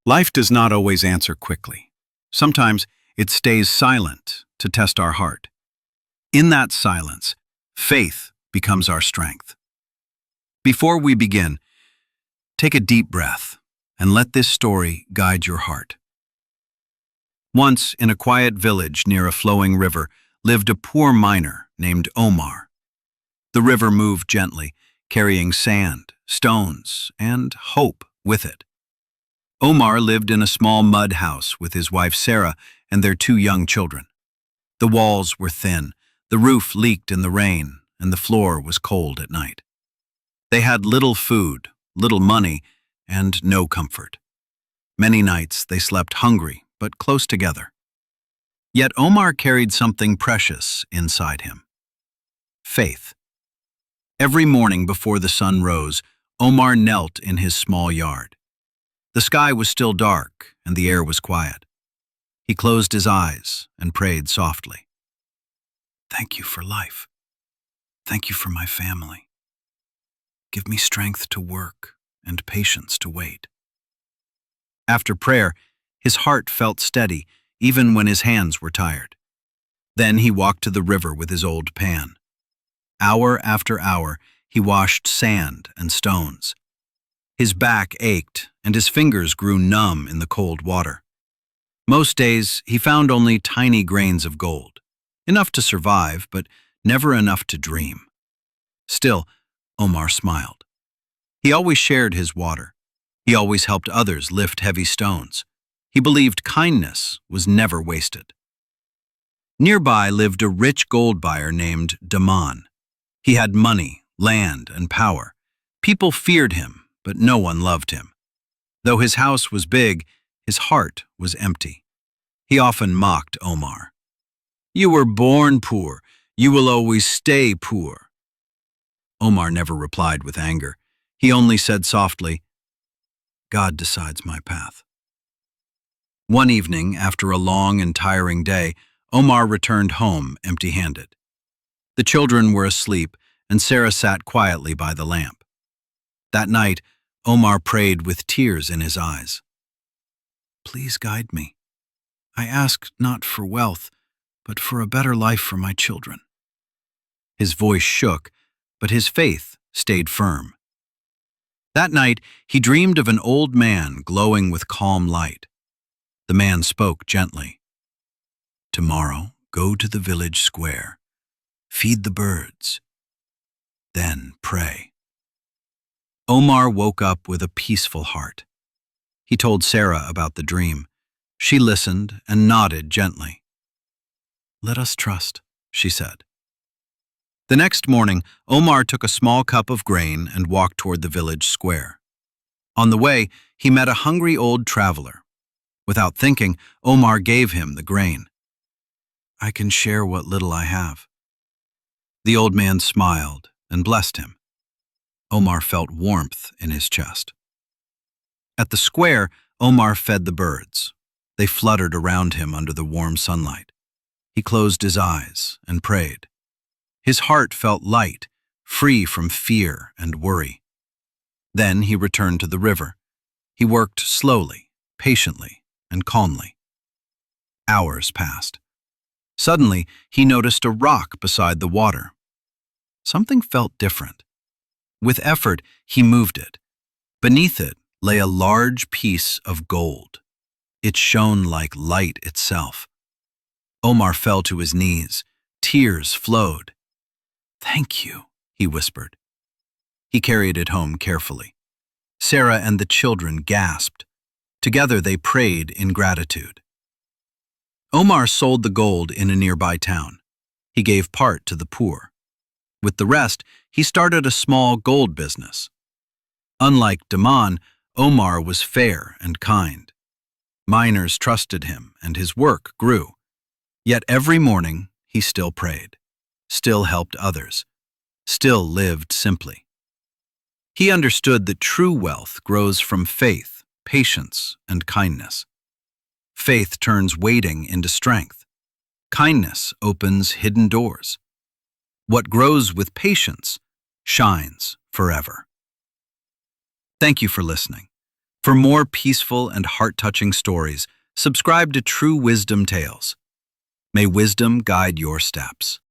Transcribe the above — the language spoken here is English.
Life does not always answer quickly. Sometimes it stays silent to test our heart. In that silence, faith becomes our strength. Before we begin, take a deep breath and let this story guide your heart. Once, in a quiet village near a flowing river, lived a poor miner named Omar. The river moved gently, carrying sand, stones, and hope with it. Omar lived in a small mud house with his wife Sarah and their two young children. The walls were thin, the roof leaked in the rain, and the floor was cold at night. They had little food, little money, and no comfort. Many nights they slept hungry, but close together. Yet Omar carried something precious inside him: faith. Every morning before the sun rose, Omar knelt in his small yard. The sky was still dark and the air was quiet. He closed his eyes and prayed softly. "Thank you for life. Thank you for my family. Give me strength to work and patience to wait." After prayer, his heart felt steady even when his hands were tired. Then he walked to the river with his old pan. Hour after hour, he washed sand and stones. His back ached and his fingers grew numb in the cold water. Most days, he found only tiny grains of gold, enough to survive, but never enough to dream. Still, Omar smiled. He always shared his water. He always helped others lift heavy stones. He believed kindness was never wasted. Nearby lived a rich gold buyer named Daman. He had money, land, and power. People feared him, but no one loved him. Though his house was big, his heart was empty. He often mocked Omar. "You were born poor. You will always stay poor." Omar never replied with anger. He only said softly, "God decides my path." One evening, after a long and tiring day, Omar returned home empty-handed. The children were asleep, and Sarah sat quietly by the lamp. That night, Omar prayed with tears in his eyes. "Please guide me. I ask not for wealth, but for a better life for my children." His voice shook, but his faith stayed firm. That night, he dreamed of an old man glowing with calm light. The man spoke gently. "Tomorrow, go to the village square. Feed the birds. Then pray." Omar woke up with a peaceful heart. He told Sarah about the dream. She listened and nodded gently. "Let us trust," she said. The next morning, Omar took a small cup of grain and walked toward the village square. On the way, he met a hungry old traveler. Without thinking, Omar gave him the grain. "I can share what little I have." The old man smiled and blessed him. Omar felt warmth in his chest. At the square, Omar fed the birds. They fluttered around him under the warm sunlight. He closed his eyes and prayed. His heart felt light, free from fear and worry. Then he returned to the river. He worked slowly, patiently, and calmly. Hours passed. Suddenly, he noticed a rock beside the water. Something felt different. With effort, he moved it. Beneath it lay a large piece of gold. It shone like light itself. Omar fell to his knees. Tears flowed. "Thank you," he whispered. He carried it home carefully. Sarah and the children gasped. Together they prayed in gratitude. Omar sold the gold in a nearby town. He gave part to the poor. With the rest, he started a small gold business. Unlike Daman, Omar was fair and kind. Miners trusted him, and his work grew. Yet every morning, he still prayed, still helped others, still lived simply. He understood that true wealth grows from faith, patience, and kindness. Faith turns waiting into strength. Kindness opens hidden doors. What grows with patience shines forever. Thank you for listening. For more peaceful and heart-touching stories, subscribe to True Wisdom Tales. May wisdom guide your steps.